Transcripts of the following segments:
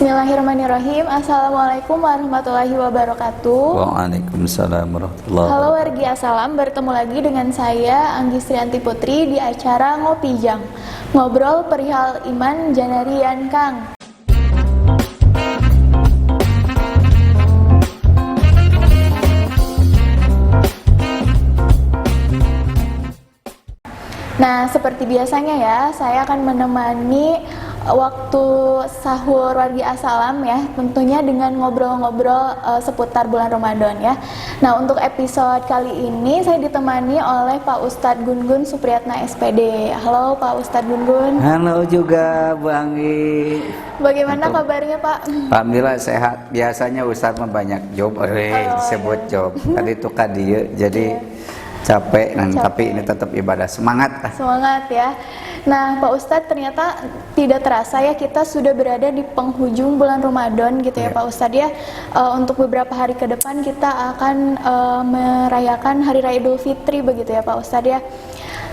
Bismillahirrahmanirrahim. Assalamualaikum warahmatullahi wabarakatuh. Waalaikumsalam warahmatullahi Halo wabarakatuh. wargi Assalam, bertemu lagi dengan saya Anggi Srianti Putri di acara Ngopi Jang, ngobrol perihal iman janarian Kang. Nah, seperti biasanya ya, saya akan menemani waktu sahur wargi Assalam ya, tentunya dengan ngobrol-ngobrol seputar bulan Ramadan ya. Nah, untuk episode kali ini saya ditemani oleh Pak Ustadz Gun-Gun Supriyatna SPD. Halo Pak Ustadz Gun-Gun. Halo juga Bu Anggi. Bagaimana kabarnya Pak? Alhamdulillah sehat. Biasanya Ustadz mah banyak job, disebut job. Tadi itu dia, jadi capek, tapi ini tetap ibadah, semangat. Semangat ya. Nah Pak Ustadz, ternyata tidak terasa ya kita sudah berada di penghujung bulan Ramadan gitu ya Pak Ustadz ya. Untuk beberapa hari ke depan kita akan merayakan Hari Raya Idul Fitri begitu ya Pak Ustadz ya.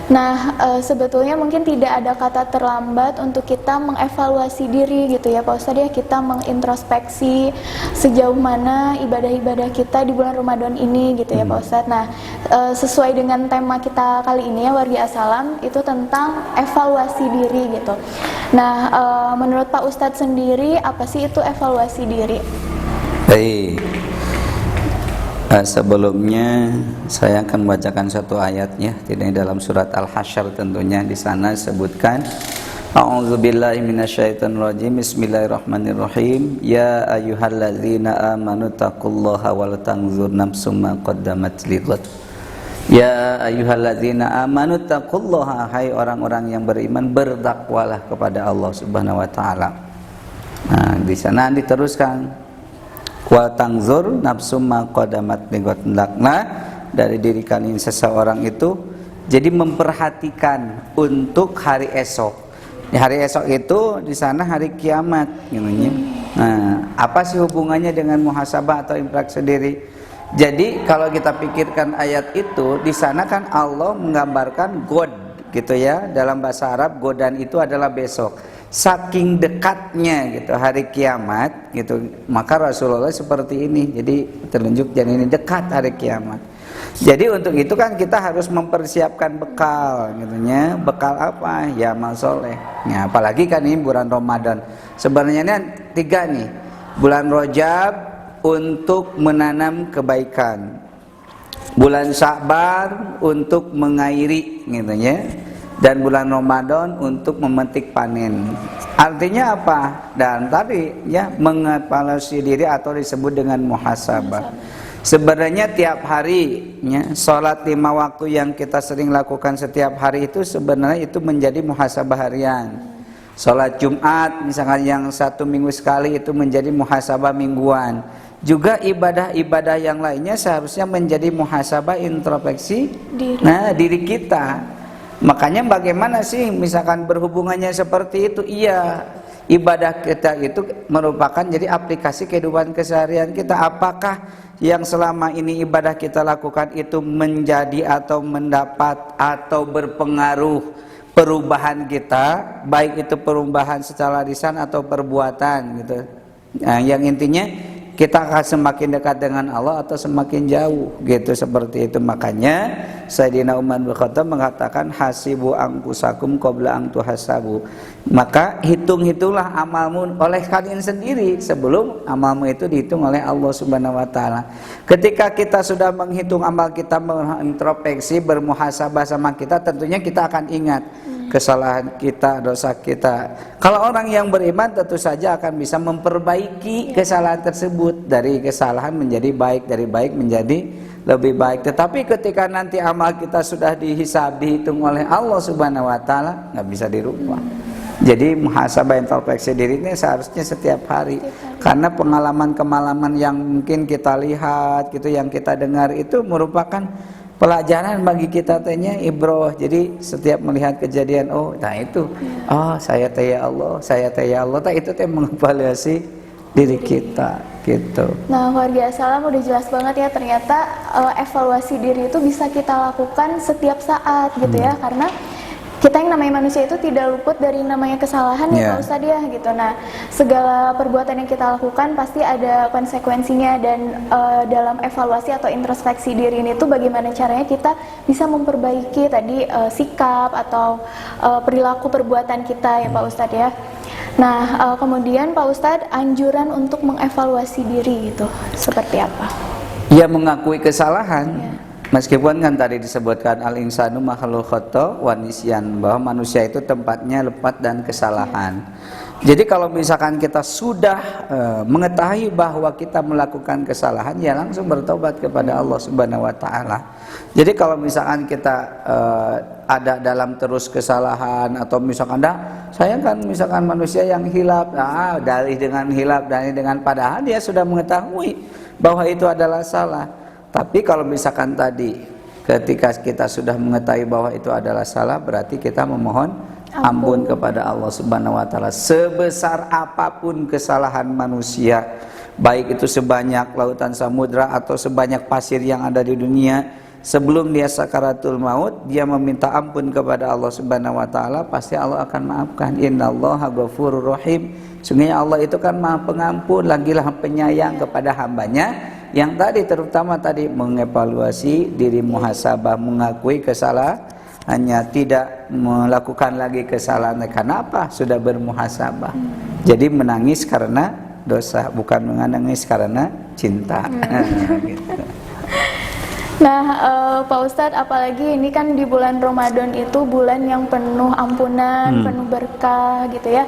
Nah, sebetulnya mungkin tidak ada kata terlambat untuk kita mengevaluasi diri gitu ya Pak Ustadz ya, kita mengintrospeksi sejauh mana ibadah-ibadah kita di bulan Ramadan ini gitu ya Pak Ustadz. Nah, sesuai dengan tema kita kali ini ya wargi Assalam, itu tentang evaluasi diri gitu. Nah, menurut Pak Ustadz sendiri, apa sih itu evaluasi diri? Baik. Sebelumnya saya akan membacakan satu ayatnya, tidak dalam surat Al-Hasyr tentunya. Di sana disebutkan A'udzubillahi minasyaitonirrajim. Bismillahirrahmanirrahim. Ya ayyuhalladzina amanu taqullaha wal tanzur nafsum ma qaddamat lighad. Ya ayyuhalladzina amanu taqullaha, hai orang-orang yang beriman, bertakwalah kepada Allah Subhanahu wa taala. Nah, di sana diteruskan wa tangzur nafsum ma qadamat lighad, dari diri kalian seseorang itu jadi memperhatikan untuk hari esok. Di hari esok itu di sana hari kiamat namanya. Nah, apa sih hubungannya dengan muhasabah atau introspeksi diri? Jadi kalau kita pikirkan ayat itu, di sana kan Allah menggambarkan god gitu ya. Dalam bahasa Arab godan itu adalah besok. Saking dekatnya gitu hari kiamat gitu, maka Rasulullah seperti ini. Jadi terunjuk dan ini dekat hari kiamat. Jadi untuk itu kan kita harus mempersiapkan bekal gitunya. Bekal apa? Ya amal soleh. Ya, apalagi kan ini bulan Ramadan. Sebenarnya ini 3 nih. Bulan Rajab untuk menanam kebaikan. Bulan Sya'ban untuk mengairi gitu ya. Dan bulan Ramadan untuk memetik panen. Artinya apa? Dan tadi ya mengevaluasi diri atau disebut dengan muhasabah. Sebenarnya tiap hari ya, sholat 5 waktu yang kita sering lakukan setiap hari itu sebenarnya itu menjadi muhasabah harian. Sholat Jumat misalkan yang 1 minggu sekali itu menjadi muhasabah mingguan. Juga ibadah-ibadah yang lainnya seharusnya menjadi muhasabah introspeksi diri kita. Makanya bagaimana sih misalkan berhubungannya seperti itu? Iya, ibadah kita itu merupakan jadi aplikasi kehidupan keseharian kita. Apakah yang selama ini ibadah kita lakukan itu menjadi atau mendapat atau berpengaruh perubahan kita, baik itu perubahan secara lisan atau perbuatan gitu. Nah, yang intinya kita akan semakin dekat dengan Allah atau semakin jauh gitu, seperti itu. Makanya Sayyidina Umar bin Khattab mengatakan hasibu anfusakum qabla an tuhasabu. Maka hitung-hitunglah amalmu oleh kalian sendiri sebelum amalmu itu dihitung oleh Allah Subhanahu wa taala. Ketika kita sudah menghitung amal kita, mengintrospeksi, bermuhasabah sama kita, tentunya kita akan ingat kesalahan kita, dosa kita. Kalau orang yang beriman tentu saja akan bisa memperbaiki kesalahan tersebut, dari kesalahan menjadi baik, dari baik menjadi lebih baik. Tetapi ketika nanti amal kita sudah dihisab, dihitung oleh Allah Subhanahu wa taala, nggak bisa dirubah. Jadi muhasabah introspeksi diri ini seharusnya setiap hari. Karena pengalaman-pengalaman yang mungkin kita lihat gitu, yang kita dengar itu merupakan pelajaran bagi kita tanya ibroh. Jadi setiap melihat kejadian, nah itu, saya teh ya Allah, itu teh mengevaluasi diri kita gitu. Nah, warga Assalam udah jelas banget ya, ternyata evaluasi diri itu bisa kita lakukan setiap saat gitu ya, karena kita yang namanya manusia itu tidak luput dari namanya kesalahan ya Pak Ustadz ya gitu. Nah, segala perbuatan yang kita lakukan pasti ada konsekuensinya, dan dalam evaluasi atau introspeksi diri ini tuh bagaimana caranya kita bisa memperbaiki tadi sikap atau perilaku perbuatan kita ya Pak Ustadz ya. Nah, kemudian Pak Ustadz, anjuran untuk mengevaluasi diri itu seperti apa? Ya, mengakui kesalahan. Meskipun kan tadi disebutkan al-insanu makhluk khata wa nisyan, bahwa manusia itu tempatnya lepat dan kesalahan. Jadi kalau misalkan kita sudah mengetahui bahwa kita melakukan kesalahan, ya langsung bertobat kepada Allah Subhanahu wa taala. Jadi kalau misalkan kita ada dalam terus kesalahan, atau misalkan saya kan misalkan manusia yang hilaf, dalih dengan hilaf, dalih dengan, padahal dia sudah mengetahui bahwa itu adalah salah. Tapi kalau misalkan tadi ketika kita sudah mengetahui bahwa itu adalah salah, berarti kita memohon ampun kepada Allah Subhanahu wa taala. Sebesar apapun kesalahan manusia, baik itu sebanyak lautan samudra atau sebanyak pasir yang ada di dunia, sebelum dia sakaratul maut, dia meminta ampun kepada Allah Subhanahu wa taala, pasti Allah akan maafkan. Innallaha ghafurur rahim. Sungguhnya Allah itu kan Maha Pengampun, lagilah penyayang kepada hambanya. Yang tadi terutama tadi mengevaluasi diri, muhasabah, mengakui kesalahannya, tidak melakukan lagi kesalahan. Kenapa? Sudah bermuhasabah. Jadi menangis karena dosa, bukan menangis karena cinta. Gitu. Nah, Pak Ustadz, apalagi ini kan di bulan Ramadan itu bulan yang penuh ampunan, penuh berkah gitu ya.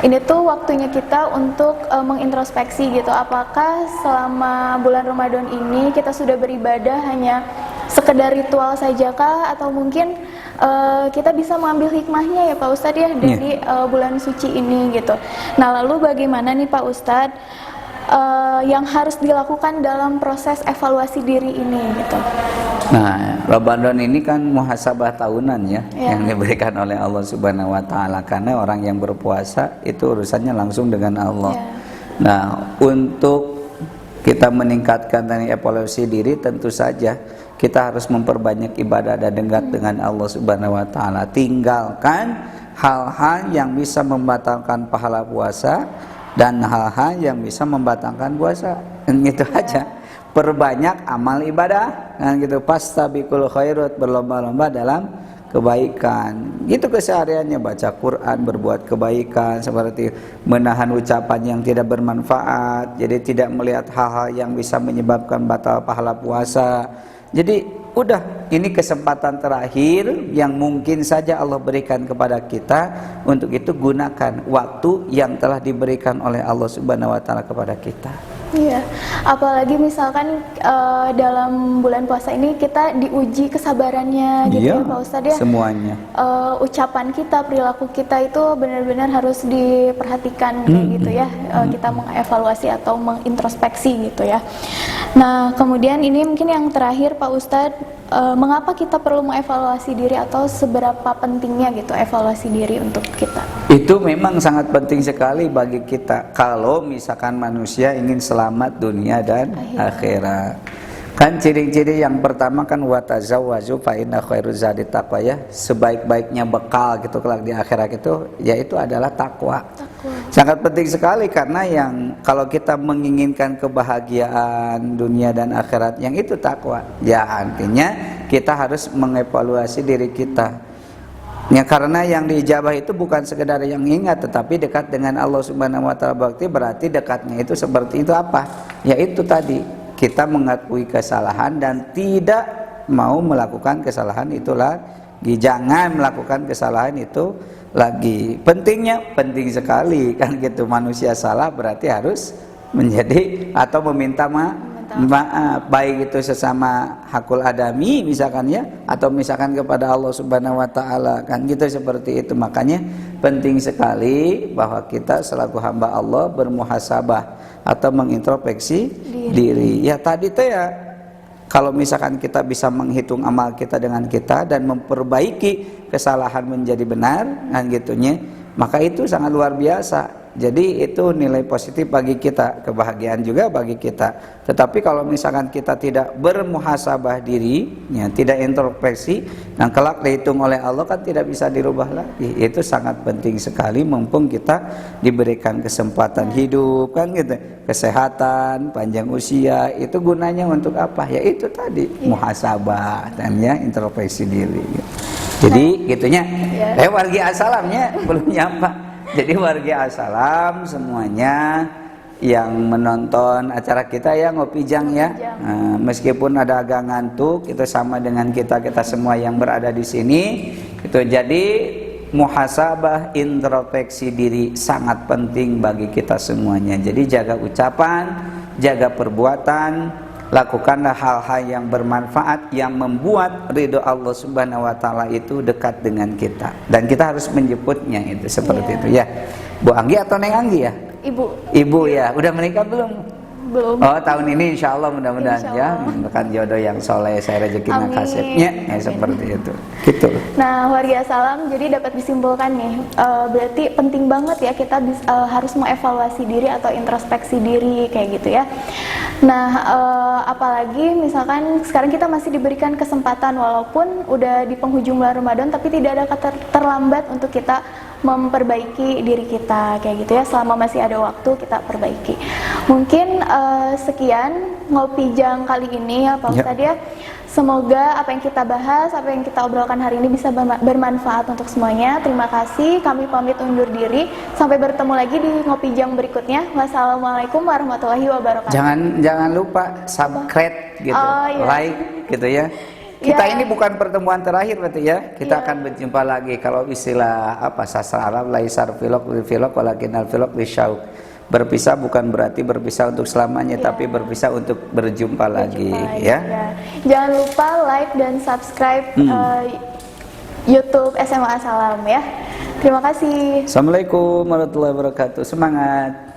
Ini tuh waktunya kita untuk mengintrospeksi gitu. Apakah selama bulan Ramadan ini kita sudah beribadah hanya sekedar ritual saja kah, atau mungkin kita bisa mengambil hikmahnya ya Pak Ustadz ya dari bulan suci ini gitu. Nah, lalu bagaimana nih Pak Ustadz yang harus dilakukan dalam proses evaluasi diri ini gitu? Nah, Ramadan ini kan muhasabah tahunan ya, yang diberikan oleh Allah Subhanahu wa taala, karena orang yang berpuasa itu urusannya langsung dengan Allah. Nah, untuk kita meningkatkan dan evaluasi diri, tentu saja kita harus memperbanyak ibadah dan dekat dengan Allah Subhanahu wa taala. Tinggalkan hal-hal yang bisa membatalkan pahala puasa dan hal-hal yang bisa membatalkan puasa. Gitu aja. Perbanyak amal ibadah, kan gitu. Fastabiqul khairat, berlomba-lomba dalam kebaikan. Gitu kesehariannya, baca Quran, berbuat kebaikan, seperti menahan ucapan yang tidak bermanfaat. Jadi tidak melihat hal-hal yang bisa menyebabkan batal pahala puasa. Jadi udah, ini kesempatan terakhir yang mungkin saja Allah berikan kepada kita. Untuk itu gunakan waktu yang telah diberikan oleh Allah Subhanahu wa taala kepada kita. Iya, apalagi misalkan dalam bulan puasa ini kita diuji kesabarannya gitu ya Pak Ustadz ya. Semuanya. Ucapan kita, perilaku kita itu benar-benar harus diperhatikan kayak gitu ya. Kita mengevaluasi atau mengintrospeksi gitu ya. Nah, kemudian ini mungkin yang terakhir Pak Ustadz, mengapa kita perlu mengevaluasi diri, atau seberapa pentingnya gitu evaluasi diri untuk kita? Itu memang sangat penting sekali bagi kita kalau misalkan manusia ingin selamat dunia dan akhirat. Kan ciri-ciri yang pertama kan watazawwaju fa inna khairuz zadi taqwa ya. Sebaik-baiknya bekal gitu kelak di akhirat itu yaitu adalah takwa. Sangat penting sekali, karena yang kalau kita menginginkan kebahagiaan dunia dan akhirat, yang itu takwa. Ya artinya kita harus mengevaluasi diri kita. Ya, karena yang diijabah itu bukan sekedar yang ingat, tetapi dekat dengan Allah Subhanahu wa taala. Berarti dekatnya itu seperti itu apa? Yaitu tadi kita mengakui kesalahan dan tidak mau melakukan kesalahan itu lagi. Jangan melakukan kesalahan itu lagi. Penting sekali kan gitu. Manusia salah berarti harus menjadi atau meminta maaf, baik itu sesama hakul adami misalkan ya, atau misalkan kepada Allah Subhanahu wa taala, kan gitu, seperti itu. Makanya penting sekali bahwa kita selaku hamba Allah bermuhasabah atau mengintrospeksi diri. Ya tadi tuh ya, kalau misalkan kita bisa menghitung amal kita dengan kita dan memperbaiki kesalahan menjadi benar, kan gitunya, maka itu sangat luar biasa. Jadi itu nilai positif bagi kita, kebahagiaan juga bagi kita. Tetapi kalau misalkan kita tidak bermuhasabah diri, ya, tidak introspeksi, dan kelak dihitung oleh Allah kan tidak bisa dirubah lagi. Itu sangat penting sekali mumpung kita diberikan kesempatan hidup kan gitu. Kesehatan, panjang usia, itu gunanya untuk apa? Ya itu tadi, muhasabah dan ya introspeksi diri. Jadi gitunya. Wargi assalamnya belum nyapa. Jadi warga assalam semuanya yang menonton acara kita ya Ngopi Jang ya. Meskipun ada agak ngantuk, itu sama dengan kita semua yang berada di sini. Itu jadi muhasabah, introspeksi diri sangat penting bagi kita semuanya. Jadi jaga ucapan, jaga perbuatan, lakukanlah hal-hal yang bermanfaat yang membuat ridho Allah Subhanahu wa taala itu dekat dengan kita. Dan kita harus menjemputnya itu seperti itu ya. Bu Anggi atau Neng Anggi ya? Ibu ya. Udah menikah belum? Belum. Oh, tahun ini insya Allah mudah-mudahan ya, menemukan jodoh yang soleh, saya rezekinya kasihnya ya, seperti itu. Gitu. Nah, warga salam, jadi dapat disimpulkan nih, berarti penting banget ya kita harus mengevaluasi diri atau introspeksi diri kayak gitu ya. Nah, apalagi misalkan sekarang kita masih diberikan kesempatan walaupun udah di penghujung bulan Ramadan, tapi tidak ada kata terlambat untuk kita memperbaiki diri kita kayak gitu ya. Selama masih ada waktu kita perbaiki. Mungkin sekian Ngopi Jang kali ini ya Pak Ustadz ya. Semoga apa yang kita bahas, apa yang kita obrolkan hari ini bisa bermanfaat untuk semuanya. Terima kasih, kami pamit undur diri. Sampai bertemu lagi di Ngopi Jang berikutnya. Wassalamualaikum warahmatullahi wabarakatuh. Jangan lupa subscribe gitu, like gitu ya. Kita ini bukan pertemuan terakhir berarti ya. Kita akan berjumpa lagi. Kalau istilah sastra Arab, laisar filok walakinal filok lisyauq. Berpisah bukan berarti berpisah untuk selamanya, tapi berpisah untuk berjumpa lagi ya. Jangan lupa like dan subscribe YouTube SMA Assalam ya. Terima kasih. Assalamualaikum warahmatullahi wabarakatuh. Semangat.